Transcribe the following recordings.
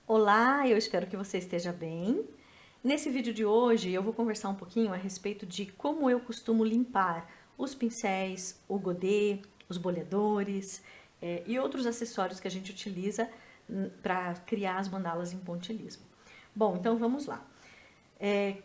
Olá, eu espero que você esteja bem. Nesse vídeo de hoje eu vou conversar um pouquinho a respeito de como eu costumo limpar os pincéis, o godê, os boleadores e outros acessórios que a gente utiliza para criar as mandalas em pontilhismo. Bom, então vamos lá.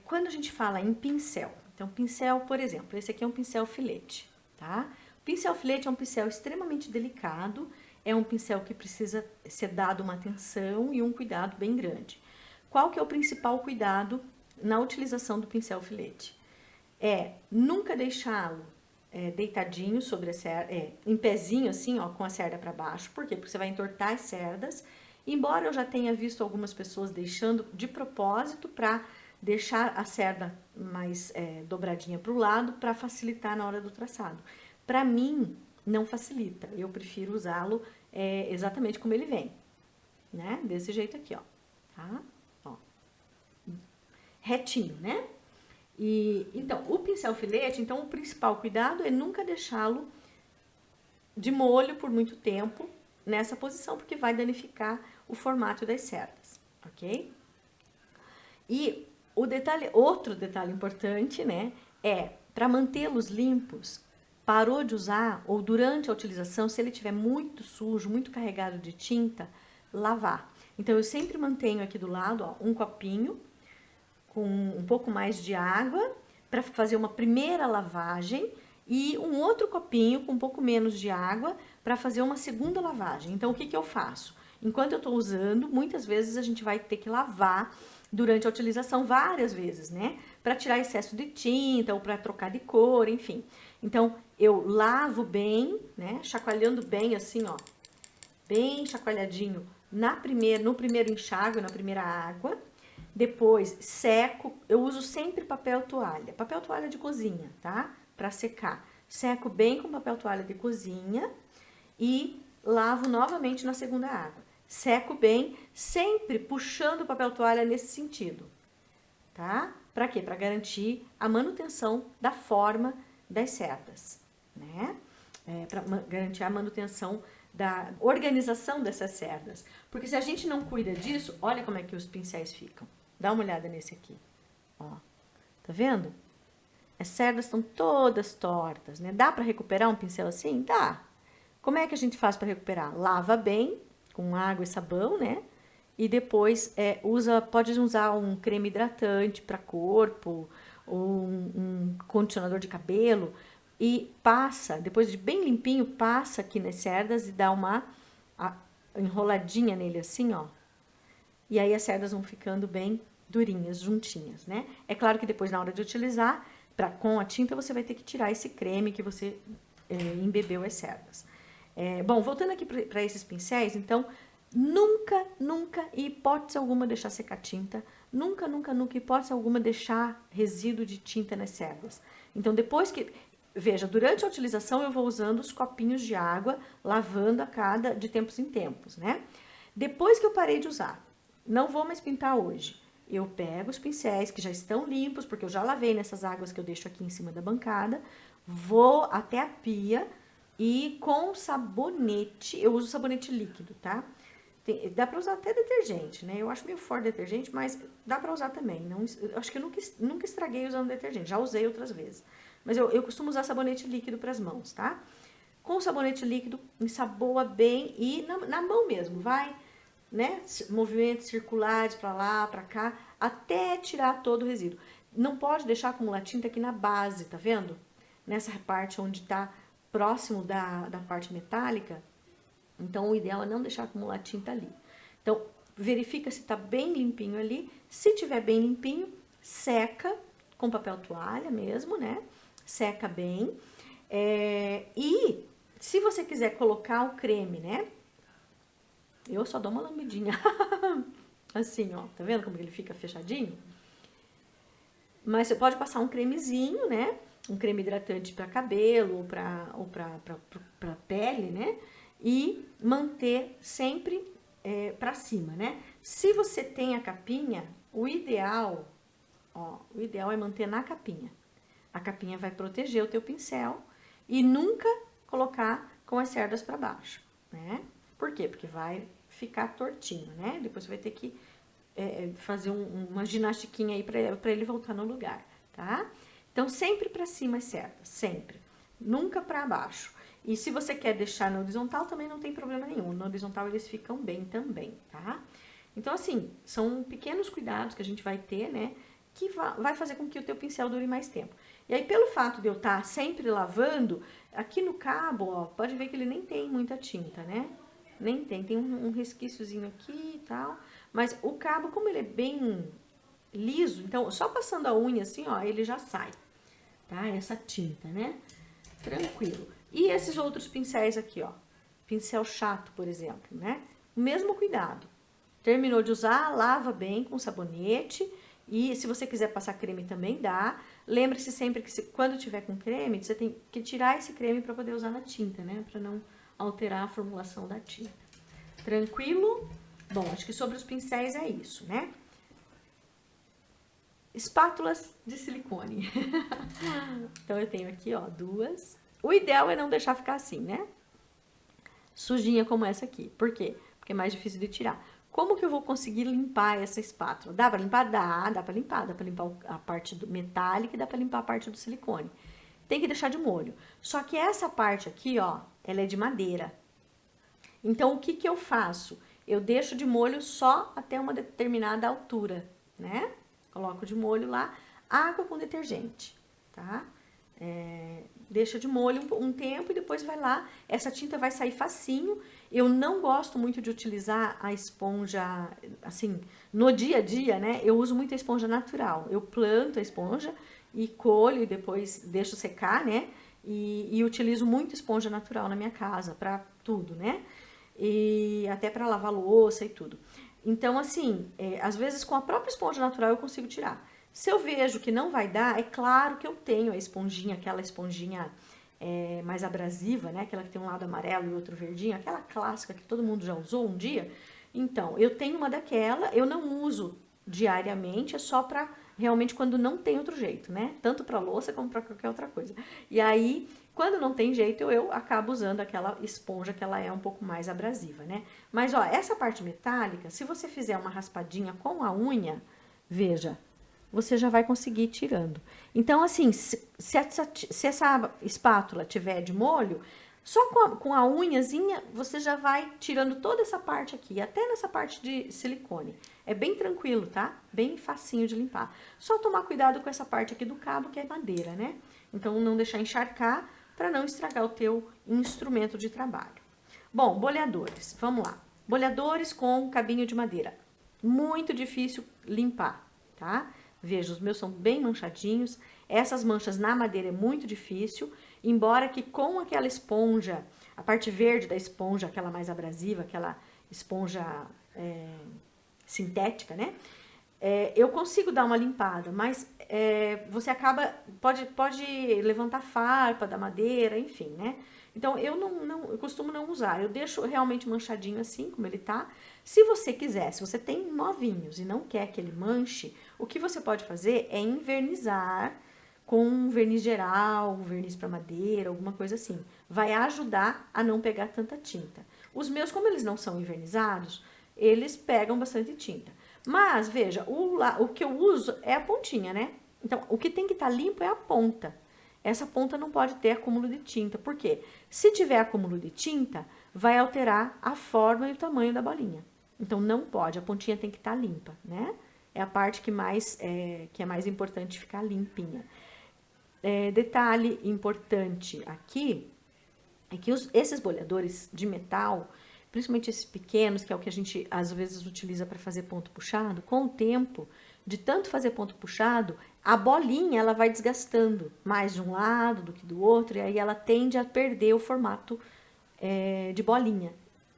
Quando a gente fala em pincel, então pincel, por exemplo, esse aqui é um pincel filete, tá? O pincel filete é um pincel extremamente delicado, é um pincel que precisa ser dado uma atenção e um cuidado bem grande. Qual que é o principal cuidado na utilização do pincel filete? É nunca deixá-lo deitadinho sobre a cerda, em pezinho assim, ó, com a cerda para baixo. Por quê? Porque você vai entortar as cerdas. Embora eu já tenha visto algumas pessoas deixando de propósito para deixar a cerda mais dobradinha para o lado para facilitar na hora do traçado. Para mim, não facilita. Eu prefiro usá-lo exatamente como ele vem, né? Desse jeito aqui, ó. Tá? Ó. Retinho, né? E então, o pincel filete, então o principal cuidado é nunca deixá-lo de molho por muito tempo nessa posição, porque vai danificar o formato das cerdas, ok? E outro detalhe importante, né, é para mantê-los limpos, parou de usar ou durante a utilização, se ele estiver muito sujo, muito carregado de tinta, lavar. Então eu sempre mantenho aqui do lado, ó, um copinho com um pouco mais de água para fazer uma primeira lavagem e um outro copinho com um pouco menos de água para fazer uma segunda lavagem. Então, o que eu faço? Enquanto eu estou usando, muitas vezes a gente vai ter que lavar durante a utilização várias vezes, né? Para tirar excesso de tinta ou para trocar de cor, enfim. Então, eu lavo bem, né? Chacoalhando bem assim, ó. Bem chacoalhadinho no primeiro enxágue, na primeira água. Depois seco, eu uso sempre papel toalha de cozinha, tá? Para secar. Seco bem com papel toalha de cozinha e lavo novamente na segunda água. Seco bem, sempre puxando o papel toalha nesse sentido, tá? Para quê? Para garantir a manutenção da forma das cerdas, né? Para garantir a manutenção da organização dessas cerdas. Porque se a gente não cuida disso, olha como é que os pincéis ficam. Dá uma olhada nesse aqui, ó. Tá vendo? As cerdas estão todas tortas, né? Dá para recuperar um pincel assim? Dá. Como é que a gente faz para recuperar? Lava bem, com água e sabão, né? E depois pode usar um creme hidratante para corpo, ou um condicionador de cabelo, e passa, depois de bem limpinho, passa aqui nas cerdas e dá uma enroladinha nele assim, ó. E aí as cerdas vão ficando bem durinhas, juntinhas, né? É claro que depois, na hora de utilizar, com a tinta, você vai ter que tirar esse creme que você embebeu as cerdas. Bom, voltando aqui para esses pincéis, então, nunca, nunca, em hipótese alguma, deixar secar tinta. Nunca, nunca, nunca, em hipótese alguma, deixar resíduo de tinta nas cerdas. Então, depois que... Veja, durante a utilização eu vou usando os copinhos de água, lavando de tempos em tempos, né? Depois que eu parei de usar, não vou mais pintar hoje. Eu pego os pincéis que já estão limpos, porque eu já lavei nessas águas que eu deixo aqui em cima da bancada, vou até a pia e com sabonete, eu uso sabonete líquido, tá? Dá pra usar até detergente, né? Eu acho meio forte detergente, mas dá pra usar também. Não, acho que eu nunca estraguei usando detergente, já usei outras vezes. Mas eu costumo usar sabonete líquido pras mãos, tá? Com o sabonete líquido, ensaboa bem e na mão mesmo, vai, né? Movimentos circulares para lá, para cá, até tirar todo o resíduo. Não pode deixar acumular tinta aqui na base, tá vendo? Nessa parte onde tá próximo da parte metálica. Então, o ideal é não deixar acumular tinta ali. Então, verifica se tá bem limpinho ali. Se tiver bem limpinho, seca com papel toalha mesmo, né? Seca bem. E se você quiser colocar o creme, né? Eu só dou uma lambidinha. Assim, ó. Tá vendo como ele fica fechadinho? Mas você pode passar um cremezinho, né? Um creme hidratante para cabelo ou para pele, né? E manter sempre para cima, né? Se você tem a capinha, o ideal é manter na capinha. A capinha vai proteger o teu pincel e nunca colocar com as cerdas para baixo, né? Por quê? Porque vai ficar tortinho, né? Depois você vai ter que fazer uma ginastiquinha aí para ele voltar no lugar, tá? Então, sempre para cima é certo, sempre. Nunca para baixo. E se você quer deixar na horizontal, também não tem problema nenhum. Na horizontal eles ficam bem também, tá? Então, assim, são pequenos cuidados que a gente vai ter, né? Que vai fazer com que o teu pincel dure mais tempo. E aí, pelo fato de eu estar sempre lavando, aqui no cabo, ó, pode ver que ele nem tem muita tinta, né? Nem tem um resquíciozinho aqui e tal. Mas o cabo, como ele é bem liso, então só passando a unha assim, ó, ele já sai, tá? Essa tinta, né? Tranquilo. E esses outros pincéis aqui, ó. Pincel chato, por exemplo, né? O mesmo cuidado. Terminou de usar, lava bem com sabonete. E se você quiser passar creme também dá. Lembre-se sempre que quando tiver com creme, você tem que tirar esse creme para poder usar na tinta, né? Para não alterar a formulação da tinta. Tranquilo? Bom, acho que sobre os pincéis é isso, né? Espátulas de silicone. Então, eu tenho aqui, ó, 2. O ideal é não deixar ficar assim, né? Sujinha como essa aqui. Por quê? Porque é mais difícil de tirar. Como que eu vou conseguir limpar essa espátula? Dá pra limpar? Dá pra limpar. Dá pra limpar a parte do metálica e dá pra limpar a parte do silicone. Tem que deixar de molho. Só que essa parte aqui, ó, ela é de madeira. Então, o que que eu faço? Eu deixo de molho só até uma determinada altura, né? Coloco de molho lá, água com detergente, tá? Deixa de molho um tempo e depois vai lá. Essa tinta vai sair facinho. Eu não gosto muito de utilizar a esponja, assim, no dia a dia, né? Eu uso muito a esponja natural. Eu planto a esponja e colho e depois deixo secar, né? E utilizo muito esponja natural na minha casa, pra tudo, né? E até pra lavar louça e tudo. Então, assim, às vezes com a própria esponja natural eu consigo tirar. Se eu vejo que não vai dar, é claro que eu tenho a esponjinha, aquela esponjinha mais abrasiva, né? Aquela que tem um lado amarelo e outro verdinho, aquela clássica que todo mundo já usou um dia. Então, eu tenho uma daquela, eu não uso diariamente, é só pra realmente quando não tem outro jeito, né? Tanto pra louça como pra qualquer outra coisa. E aí, quando não tem jeito, eu acabo usando aquela esponja que ela é um pouco mais abrasiva, né? Mas, ó, essa parte metálica, se você fizer uma raspadinha com a unha, veja, você já vai conseguir ir tirando. Então, assim, se essa espátula tiver de molho, só com a unhazinha, você já vai tirando toda essa parte aqui, até nessa parte de silicone. É bem tranquilo, tá? Bem facinho de limpar. Só tomar cuidado com essa parte aqui do cabo, que é madeira, né? Então, não deixar encharcar para não estragar o teu instrumento de trabalho. Bom, boleadores, vamos lá. Boleadores com cabinho de madeira. Muito difícil limpar, tá? Veja, os meus são bem manchadinhos. Essas manchas na madeira é muito difícil, embora que com aquela esponja, a parte verde da esponja, aquela mais abrasiva, aquela esponja sintética, né? Eu consigo dar uma limpada, mas você pode levantar farpa da madeira, enfim, né? Então, eu costumo não usar. Eu deixo realmente manchadinho assim, como ele tá. Se você quiser, se você tem novinhos e não quer que ele manche, o que você pode fazer é envernizar com um verniz geral, um verniz para madeira, alguma coisa assim. Vai ajudar a não pegar tanta tinta. Os meus, como eles não são envernizados, eles pegam bastante tinta. Mas, veja, o que eu uso é a pontinha, né? Então, o que tem que estar limpo é a ponta. Essa ponta não pode ter acúmulo de tinta. Por quê? Se tiver acúmulo de tinta, vai alterar a forma e o tamanho da bolinha. Então, não pode. A pontinha tem que estar limpa, né? É a parte que é mais importante ficar limpinha. Detalhe importante aqui é que esses boleadores de metal, principalmente esses pequenos, que é o que a gente às vezes utiliza para fazer ponto puxado, com o tempo, de tanto fazer ponto puxado, a bolinha ela vai desgastando mais de um lado do que do outro, e aí ela tende a perder o formato de bolinha,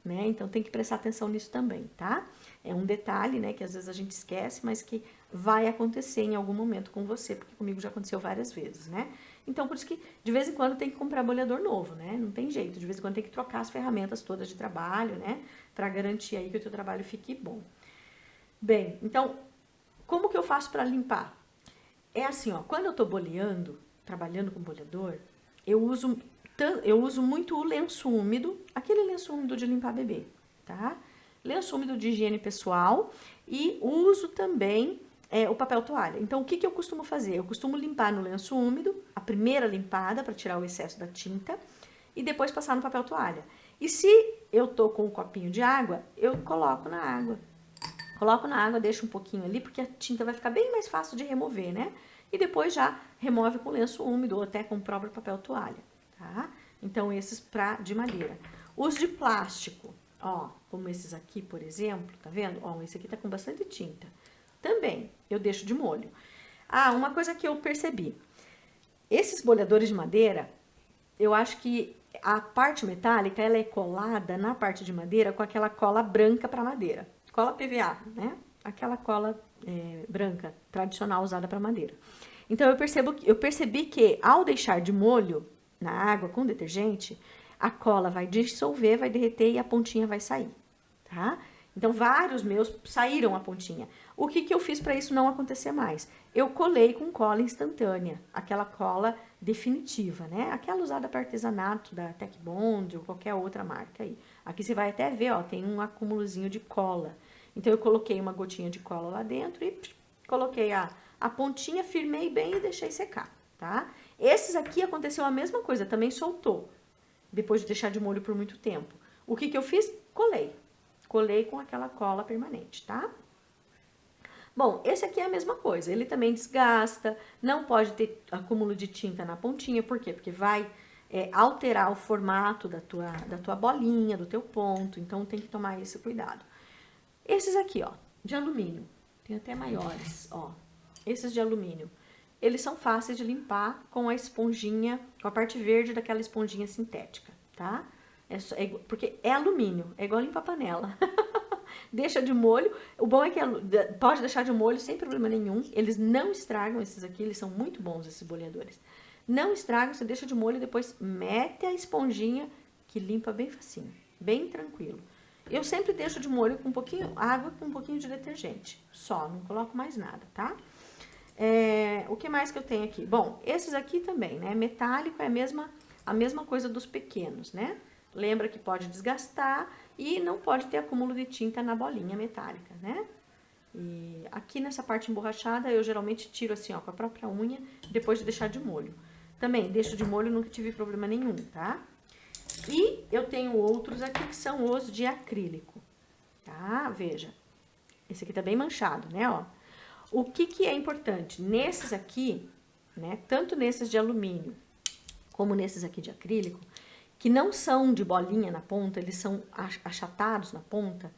né? Então tem que prestar atenção nisso também, tá? É um detalhe, né, que às vezes a gente esquece, mas que vai acontecer em algum momento com você, porque comigo já aconteceu várias vezes, né? Então, por isso que de vez em quando tem que comprar boleador novo, né? Não tem jeito, de vez em quando tem que trocar as ferramentas todas de trabalho, né? Pra garantir aí que o teu trabalho fique bom. Bem, então, como que eu faço para limpar? É assim, ó, quando eu tô boleando, trabalhando com boleador, eu uso muito o lenço úmido, aquele lenço úmido de limpar bebê, tá? lenço úmido de higiene pessoal e uso também o papel toalha. Então, o que eu costumo fazer? Eu costumo limpar no lenço úmido, a primeira limpada para tirar o excesso da tinta e depois passar no papel toalha. E se eu tô com um copinho de água, eu coloco na água. Coloco na água, deixo um pouquinho ali, porque a tinta vai ficar bem mais fácil de remover, né? E depois já remove com lenço úmido ou até com o próprio papel toalha, tá? Então, esses de madeira. Os de plástico, ó, como esses aqui, por exemplo, tá vendo? Ó, esse aqui tá com bastante tinta. Também, eu deixo de molho. Ah, uma coisa que eu percebi. Esses bolhadores de madeira, eu acho que a parte metálica, ela é colada na parte de madeira com aquela cola branca para madeira. Cola PVA, né? Aquela cola branca, tradicional, usada para madeira. Então, eu percebi que ao deixar de molho na água com detergente, a cola vai dissolver, vai derreter e a pontinha vai sair, tá? Então, vários meus saíram a pontinha. O que eu fiz para isso não acontecer mais? Eu colei com cola instantânea, aquela cola definitiva, né? Aquela usada para artesanato da Tech Bond ou qualquer outra marca aí. Aqui você vai até ver, ó, tem um acúmulozinho de cola. Então, eu coloquei uma gotinha de cola lá dentro e coloquei a pontinha, firmei bem e deixei secar, tá? Esses aqui aconteceu a mesma coisa, também soltou, depois de deixar de molho por muito tempo. O que eu fiz? Colei. Colei com aquela cola permanente, tá? Bom, esse aqui é a mesma coisa, ele também desgasta, não pode ter acúmulo de tinta na pontinha, por quê? Porque vai alterar o formato da tua bolinha, do teu ponto, então tem que tomar esse cuidado. Esses aqui, ó, de alumínio, tem até maiores, ó, esses de alumínio, eles são fáceis de limpar com a esponjinha, com a parte verde daquela esponjinha sintética, tá? Porque é alumínio, é igual limpar panela. Deixa de molho, o bom é que pode deixar de molho sem problema nenhum, eles não estragam esses aqui, eles são muito bons, esses boleadores. Não estragam, você deixa de molho e depois mete a esponjinha, que limpa bem facinho, bem tranquilo. Eu sempre deixo de molho com um pouquinho água, com um pouquinho de detergente, só, não coloco mais nada, tá? O que mais que eu tenho aqui? Bom, esses aqui também, né? Metálico é a mesma coisa dos pequenos, né? Lembra que pode desgastar e não pode ter acúmulo de tinta na bolinha metálica, né? E aqui nessa parte emborrachada eu geralmente tiro assim, ó, com a própria unha, depois de deixar de molho. Também deixo de molho, nunca tive problema nenhum, tá? E eu tenho outros aqui que são os de acrílico, tá? Veja, esse aqui tá bem manchado, né, ó. O que é importante? Nesses aqui, né, tanto nesses de alumínio como nesses aqui de acrílico, que não são de bolinha na ponta, eles são achatados na ponta,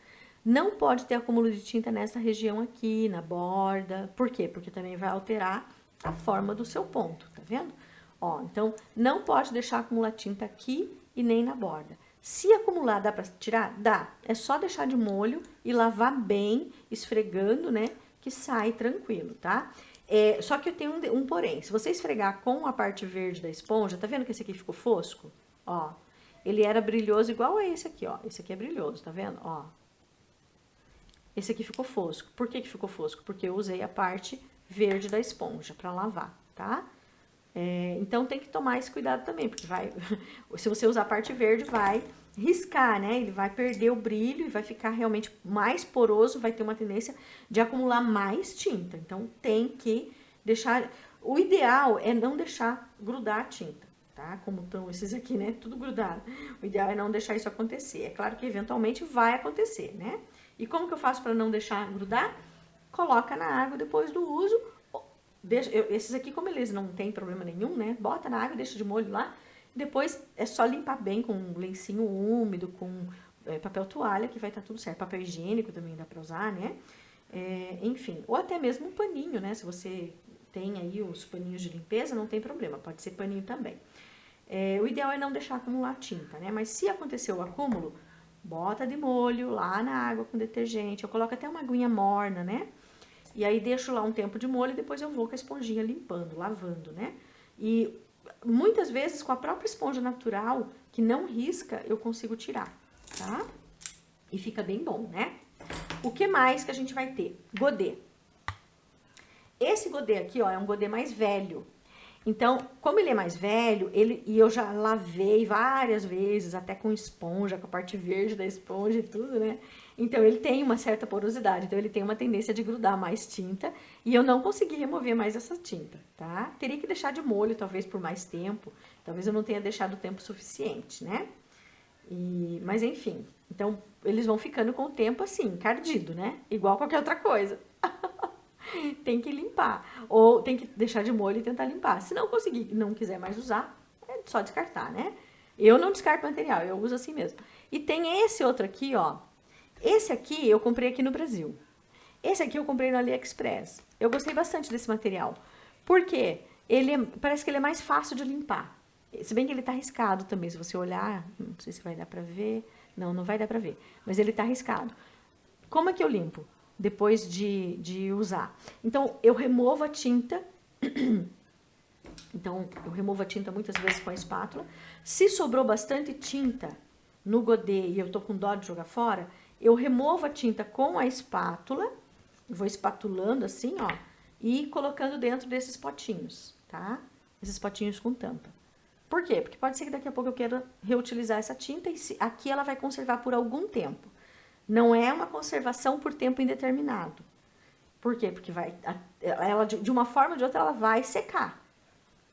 não pode ter acúmulo de tinta nessa região aqui, na borda. Por quê? Porque também vai alterar a forma do seu ponto, tá vendo? Ó, então, não pode deixar acumular tinta aqui e nem na borda. Se acumular, dá pra tirar? Dá. É só deixar de molho e lavar bem, esfregando, né? Que sai tranquilo, tá? Só que eu tenho um porém. Se você esfregar com a parte verde da esponja, tá vendo que esse aqui ficou fosco? Ó, ele era brilhoso igual a esse aqui, ó. Esse aqui é brilhoso, tá vendo? Ó. Esse aqui ficou fosco. Por que ficou fosco? Porque eu usei a parte verde da esponja pra lavar, tá? Então tem que tomar esse cuidado também, porque se você usar a parte verde, vai riscar, né? Ele vai perder o brilho e vai ficar realmente mais poroso, vai ter uma tendência de acumular mais tinta. Então tem que deixar. O ideal é não deixar grudar a tinta, tá? Como estão esses aqui, né? Tudo grudado. O ideal é não deixar isso acontecer. É claro que eventualmente vai acontecer, né? E como que eu faço para não deixar grudar? Coloca na água depois do uso. Esses aqui, como eles não tem problema nenhum, né? Bota na água, deixa de molho lá. Depois é só limpar bem com um lencinho úmido, com papel toalha, que vai estar tudo certo. Papel higiênico também dá pra usar, né? Enfim, ou até mesmo um paninho, né? Se você tem aí os paninhos de limpeza, não tem problema, pode ser paninho também. O ideal é não deixar acumular tinta, né? Mas se acontecer o acúmulo, bota de molho lá na água com detergente. Eu coloco até uma aguinha morna, né? E aí deixo lá um tempo de molho e depois eu vou com a esponjinha limpando, lavando, né? E muitas vezes com a própria esponja natural, que não risca, eu consigo tirar, tá? E fica bem bom, né? O que mais que a gente vai ter? Godê. Esse godê aqui, ó, é um godê mais velho. Então, como ele é mais velho, e eu já lavei várias vezes, até com esponja, com a parte verde da esponja e tudo, né? Então, ele tem uma certa porosidade, então ele tem uma tendência de grudar mais tinta, e eu não consegui remover mais essa tinta, tá? Teria que deixar de molho, talvez, por mais tempo, talvez eu não tenha deixado o tempo suficiente, né? Mas, enfim, então, eles vão ficando com o tempo assim, encardido, né? Igual qualquer outra coisa. Tem que limpar. Ou tem que deixar de molho e tentar limpar. Se não conseguir, não quiser mais usar, é só descartar, né? Eu não descarto material, eu uso assim mesmo. E tem esse outro aqui, ó. Esse aqui eu comprei aqui no Brasil. Esse aqui eu comprei no AliExpress. Eu gostei bastante desse material. Por quê? Parece que ele é mais fácil de limpar. Se bem que ele tá riscado também, se você olhar, não sei se vai dar pra ver. Não, não vai dar pra ver. Mas ele tá riscado. Como é que eu limpo? Depois de usar. Então, eu removo a tinta. Então, eu removo a tinta muitas vezes com a espátula. Se sobrou bastante tinta no godê e eu tô com dó de jogar fora, eu removo a tinta com a espátula, vou espatulando assim, ó, e colocando dentro desses potinhos, tá? Esses potinhos com tampa. Por quê? Porque pode ser que daqui a pouco eu queira reutilizar essa tinta e aqui ela vai conservar por algum tempo. Não é uma conservação por tempo indeterminado. Por quê? Porque ela de uma forma ou de outra ela vai secar.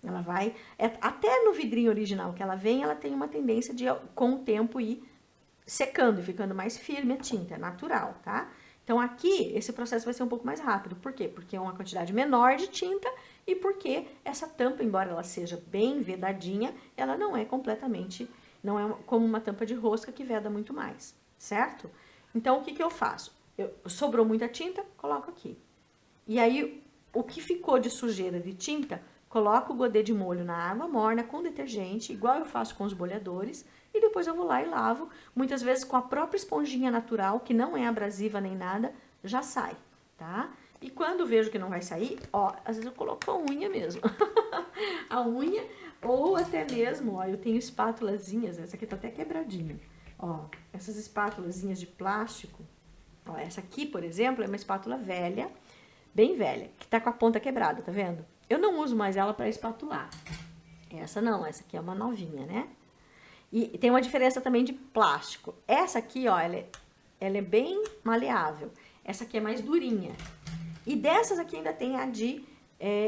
Ela vai, até no vidrinho original que ela vem, ela tem uma tendência de com o tempo ir secando e ficando mais firme a tinta, é natural, tá? Então aqui esse processo vai ser um pouco mais rápido. Por quê? Porque é uma quantidade menor de tinta e porque essa tampa, embora ela seja bem vedadinha, ela não é completamente, não é como uma tampa de rosca que veda muito mais, certo? Então, o que que eu faço? Sobrou muita tinta, coloco aqui. E aí, o que ficou de sujeira de tinta, coloco o godê de molho na água morna com detergente, igual eu faço com os bolhadores, e depois eu vou lá e lavo, muitas vezes com a própria esponjinha natural, que não é abrasiva nem nada, já sai, tá? E quando vejo que não vai sair, ó, às vezes eu coloco a unha mesmo. A unha, ou até mesmo, ó, eu tenho espátulazinhas, essa aqui tá até quebradinha. Ó, essas espátulazinhas de plástico, ó, essa aqui, por exemplo, é uma espátula velha, bem velha, que tá com a ponta quebrada, tá vendo? Eu não uso mais ela para espatular. Essa não, essa aqui é uma novinha, né? E tem uma diferença também de plástico. Essa aqui, ó, ela é bem maleável. Essa aqui é mais durinha. E dessas aqui ainda tem a de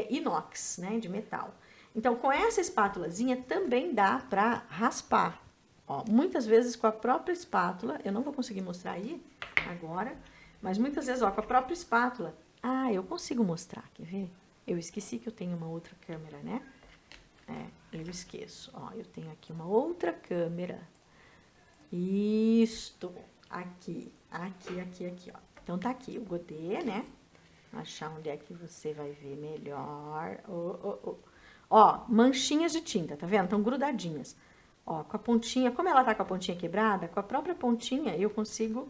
inox, né, de metal. Então, com essa espátulazinha também dá pra raspar. Ó, muitas vezes com a própria espátula, eu não vou conseguir mostrar aí agora, mas muitas vezes, ó, com a própria espátula, eu consigo mostrar, quer ver? Eu esqueci que eu tenho uma outra câmera, né? Eu esqueço, ó, eu tenho aqui uma outra câmera. Isto, aqui, ó. Então, tá aqui o godê, né? Achar onde é que você vai ver melhor. Ó, manchinhas de tinta, tá vendo? Estão grudadinhas. Ó, com a pontinha, como ela tá com a pontinha quebrada, com a própria pontinha eu consigo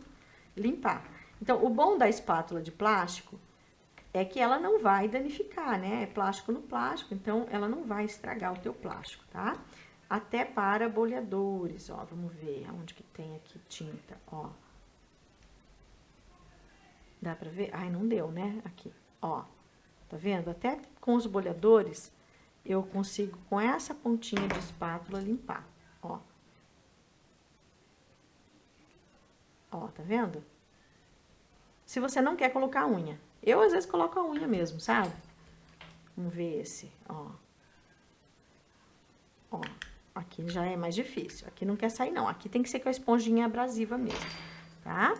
limpar. Então, o bom da espátula de plástico é que ela não vai danificar, né? É plástico no plástico, então ela não vai estragar o teu plástico, tá? Até para bolhadores, ó, vamos ver aonde que tem aqui tinta, ó. Dá pra ver? Ai, não deu, né? Aqui, ó. Tá vendo? Até com os bolhadores, eu consigo, com essa pontinha de espátula, limpar, ó. Ó, tá vendo? Se você não quer colocar a unha. Eu, às vezes, coloco a unha mesmo, sabe? Vamos ver esse, ó. Ó, aqui já é mais difícil. Aqui não quer sair, não. Aqui tem que ser com a esponjinha abrasiva mesmo, tá?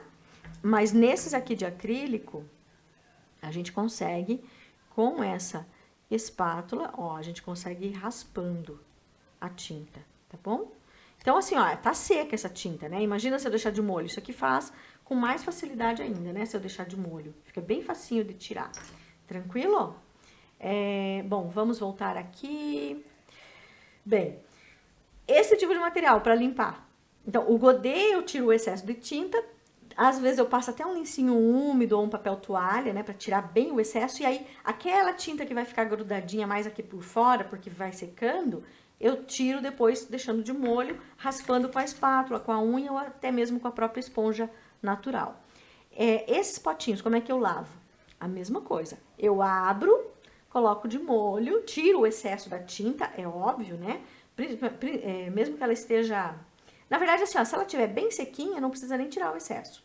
Mas nesses aqui de acrílico, a gente consegue, com essa espátula, ó, a gente consegue ir raspando a tinta, tá bom? Então, assim, ó, tá seca essa tinta, né? Imagina se eu deixar de molho. Isso aqui faz com mais facilidade ainda, né? Se eu deixar de molho. Fica bem facinho de tirar. Tranquilo? Bom, vamos voltar aqui. Bem, esse tipo de material para limpar. Então, o godê eu tiro o excesso de tinta. Às vezes eu passo até um lencinho úmido ou um papel toalha, né? Para tirar bem o excesso. E aí, aquela tinta que vai ficar grudadinha mais aqui por fora, porque vai secando, eu tiro depois, deixando de molho, raspando com a espátula, com a unha ou até mesmo com a própria esponja natural. Esses potinhos, como é que eu lavo? A mesma coisa. Eu abro, coloco de molho, tiro o excesso da tinta, é óbvio, né? Mesmo que ela esteja... Na verdade, assim, ó, se ela estiver bem sequinha, não precisa nem tirar o excesso.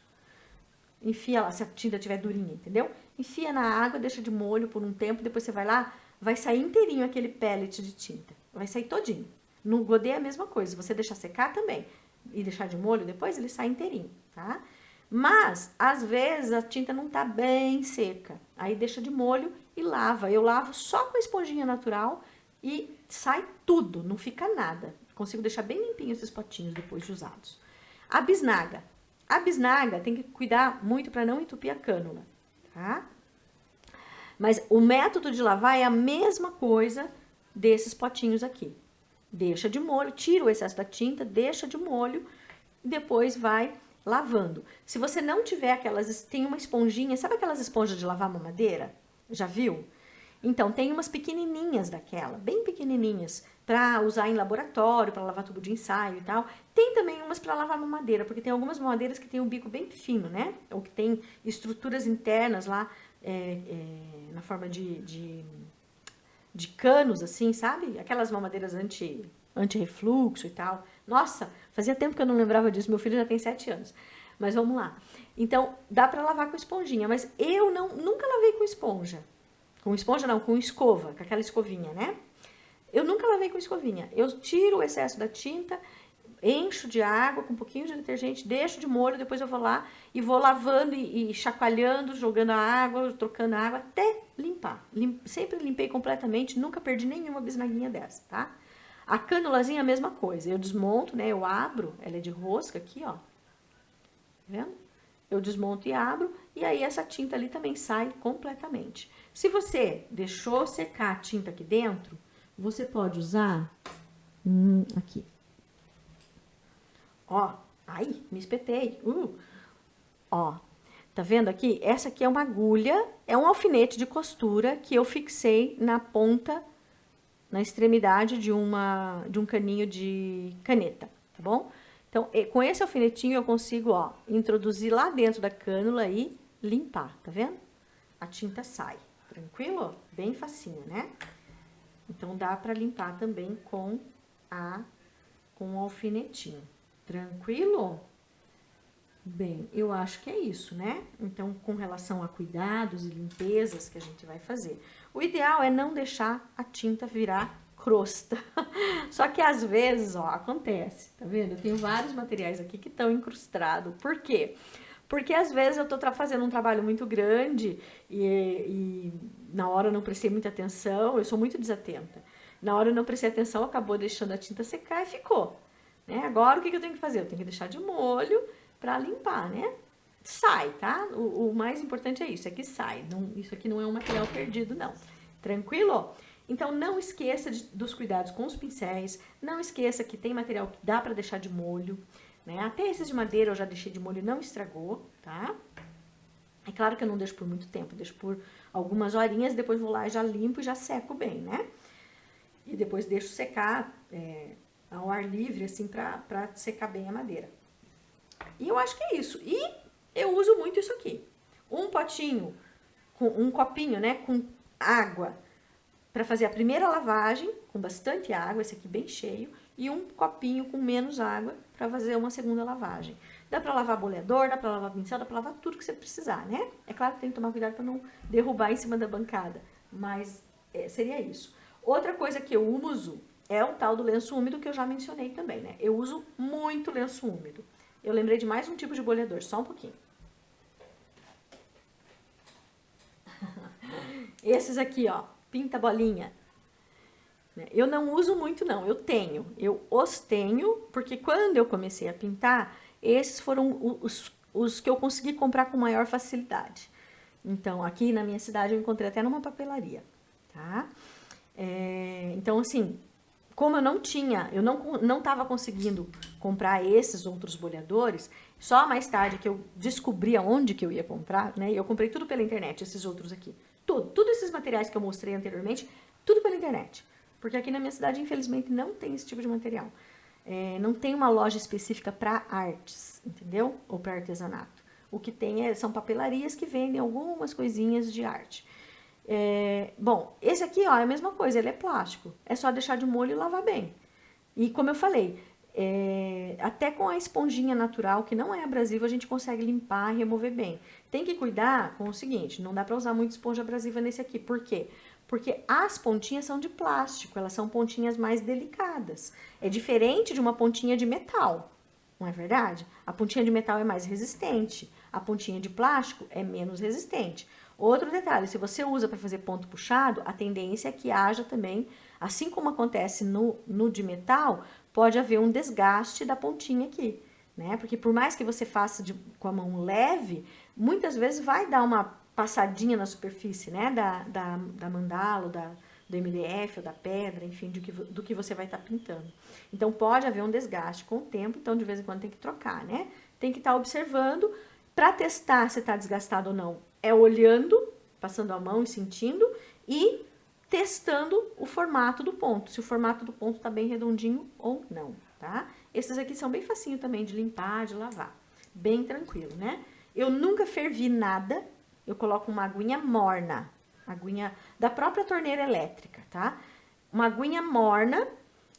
Enfia lá, se a tinta estiver durinha, entendeu? Enfia na água, deixa de molho por um tempo, depois você vai lá, vai sair inteirinho aquele pellet de tinta. Vai sair todinho. No godê é a mesma coisa, você deixar secar também e deixar de molho, depois ele sai inteirinho, tá? Mas, às vezes, a tinta não tá bem seca. Aí deixa de molho e lava. Eu lavo só com a esponjinha natural e sai tudo, não fica nada. Consigo deixar bem limpinho esses potinhos depois de usados. A bisnaga. A bisnaga tem que cuidar muito para não entupir a cânula, tá? Mas o método de lavar é a mesma coisa desses potinhos aqui. Deixa de molho, tira o excesso da tinta, deixa de molho e depois vai lavando. Se você não tiver aquelas, tem uma esponjinha, sabe aquelas esponjas de lavar mamadeira? Já viu? Então, tem umas pequenininhas daquela, bem pequenininhas, para usar em laboratório, para lavar tubo de ensaio e tal. Tem também umas para lavar mamadeira, porque tem algumas mamadeiras que tem um bico bem fino, né? Ou que tem estruturas internas lá, na forma de canos, assim, sabe? Aquelas mamadeiras anti-refluxo e tal. Nossa, fazia tempo que eu não lembrava disso, meu filho já tem 7 anos. Mas vamos lá. Então, dá para lavar com esponjinha, mas eu nunca lavei com esponja. Com esponja não, com escova, com aquela escovinha, né? Eu nunca lavei com escovinha. Eu tiro o excesso da tinta, encho de água com um pouquinho de detergente, deixo de molho, depois eu vou lá e vou lavando e chacoalhando, jogando a água, trocando a água até limpar. Sempre limpei completamente, nunca perdi nenhuma bisnaguinha dessa, tá? A cânulazinha é a mesma coisa. Eu desmonto, né? Eu abro, ela é de rosca aqui, ó. Tá vendo? Eu desmonto e abro, e aí essa tinta ali também sai completamente. Se você deixou secar a tinta aqui dentro, você pode usar aqui. Ó, ai, me espetei. Ó, tá vendo aqui? Essa aqui é uma agulha, é um alfinete de costura que eu fixei na ponta, na extremidade de um caninho de caneta, tá bom? Então, com esse alfinetinho eu consigo, ó, introduzir lá dentro da cânula e limpar, tá vendo? A tinta sai, tranquilo? Bem facinho, né? Então, dá pra limpar também com o alfinetinho. Tranquilo? Bem, eu acho que é isso, né? Então, com relação a cuidados e limpezas que a gente vai fazer. O ideal é não deixar a tinta virar crosta. Só que às vezes, ó, acontece, tá vendo? Eu tenho vários materiais aqui que estão incrustados. Por quê? Porque às vezes eu tô fazendo um trabalho muito grande e na hora eu não prestei muita atenção, eu sou muito desatenta. Na hora eu não prestei atenção, acabou deixando a tinta secar e ficou. Né? Agora o que eu tenho que fazer? Eu tenho que deixar de molho pra limpar, né? Sai, tá? O mais importante é isso, é que sai. Não, isso aqui não é um material perdido, não. Tranquilo? Então, não esqueça dos cuidados com os pincéis, não esqueça que tem material que dá pra deixar de molho, né? Até esses de madeira eu já deixei de molho e não estragou, tá? É claro que eu não deixo por muito tempo, deixo por algumas horinhas, depois vou lá e já limpo e já seco bem, né? E depois deixo secar ao ar livre, assim, pra secar bem a madeira. E eu acho que é isso. E eu uso muito isso aqui. Um potinho, um copinho, né, com água, para fazer a primeira lavagem, com bastante água, esse aqui bem cheio, e um copinho com menos água para fazer uma segunda lavagem. Dá para lavar boleador, dá para lavar pincel, dá para lavar tudo que você precisar, né? É claro que tem que tomar cuidado para não derrubar em cima da bancada, mas seria isso. Outra coisa que eu uso é o tal do lenço úmido que eu já mencionei também, né? Eu uso muito lenço úmido. Eu lembrei de mais um tipo de boleador, só um pouquinho. Esses aqui, ó, pinta bolinha. Eu não uso muito, não. Eu os tenho, porque quando eu comecei a pintar, esses foram os que eu consegui comprar com maior facilidade. Então, aqui na minha cidade, eu encontrei até numa papelaria, tá? Então, assim, como eu não estava conseguindo comprar esses outros boleadores, só mais tarde que eu descobri aonde que eu ia comprar, né? Eu comprei tudo pela internet, esses outros aqui. Tudo esses materiais que eu mostrei anteriormente, tudo pela internet. Porque aqui na minha cidade, infelizmente, não tem esse tipo de material. Não tem uma loja específica para artes, entendeu? Ou para artesanato. O que tem são papelarias que vendem algumas coisinhas de arte. Bom, esse aqui, ó, é a mesma coisa, ele é plástico. É só deixar de molho e lavar bem. E como eu falei, até com a esponjinha natural, que não é abrasiva, a gente consegue limpar e remover bem. Tem que cuidar com o seguinte, não dá pra usar muito esponja abrasiva nesse aqui. Por quê? Porque as pontinhas são de plástico, elas são pontinhas mais delicadas. É diferente de uma pontinha de metal, não é verdade? A pontinha de metal é mais resistente, a pontinha de plástico é menos resistente. Outro detalhe, se você usa para fazer ponto puxado, a tendência é que haja também, assim como acontece no de metal, pode haver um desgaste da pontinha aqui, né? Porque por mais que você faça com a mão leve, muitas vezes vai dar uma passadinha na superfície, né? Da mandala, do MDF ou da pedra, enfim, do que você vai estar pintando. Então pode haver um desgaste com o tempo, então de vez em quando tem que trocar, né? Tem que estar observando para testar se está desgastado ou não. É olhando, passando a mão e sentindo e testando o formato do ponto, se o formato do ponto está bem redondinho ou não, tá? Esses aqui são bem facinho também de limpar, de lavar, bem tranquilo, né? Eu nunca fervi nada, eu coloco uma aguinha morna, aguinha da própria torneira elétrica, tá? Uma aguinha morna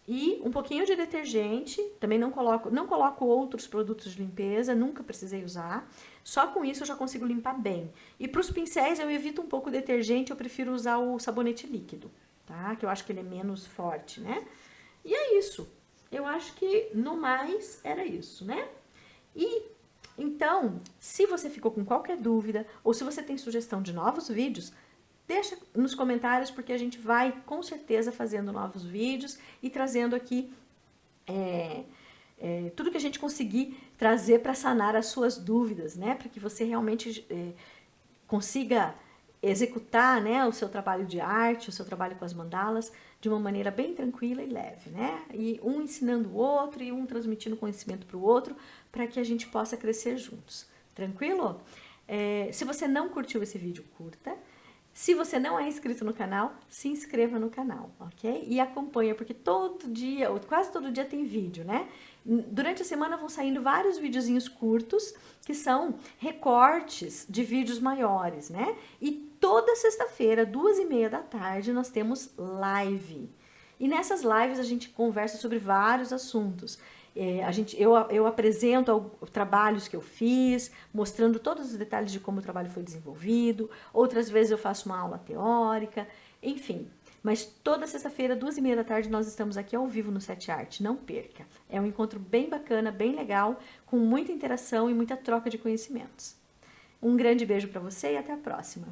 e um pouquinho de detergente, também não coloco outros produtos de limpeza, nunca precisei usar. Só com isso eu já consigo limpar bem. E para os pincéis eu evito um pouco o detergente, eu prefiro usar o sabonete líquido, tá? Que eu acho que ele é menos forte, né? E é isso. Eu acho que no mais era isso, né? E então, se você ficou com qualquer dúvida ou se você tem sugestão de novos vídeos, deixa nos comentários, porque a gente vai, com certeza, fazendo novos vídeos e trazendo aqui tudo que a gente conseguir trazer para sanar as suas dúvidas, né? Para que você realmente consiga executar, né, o seu trabalho de arte, o seu trabalho com as mandalas, de uma maneira bem tranquila e leve, né? E um ensinando o outro e um transmitindo conhecimento para o outro, para que a gente possa crescer juntos. Tranquilo? Se você não curtiu esse vídeo, curta. Se você não é inscrito no canal, se inscreva no canal, ok? E acompanha, porque todo dia, ou quase todo dia tem vídeo, né? Durante a semana vão saindo vários videozinhos curtos, que são recortes de vídeos maiores, né? E toda sexta-feira, 2h30 da tarde, nós temos live. E nessas lives a gente conversa sobre vários assuntos. Eu apresento trabalhos que eu fiz, mostrando todos os detalhes de como o trabalho foi desenvolvido. Outras vezes eu faço uma aula teórica, enfim. Mas toda sexta-feira, 2h30 da tarde, nós estamos aqui ao vivo no Sete Art. Não perca. É um encontro bem bacana, bem legal, com muita interação e muita troca de conhecimentos. Um grande beijo para você e até a próxima.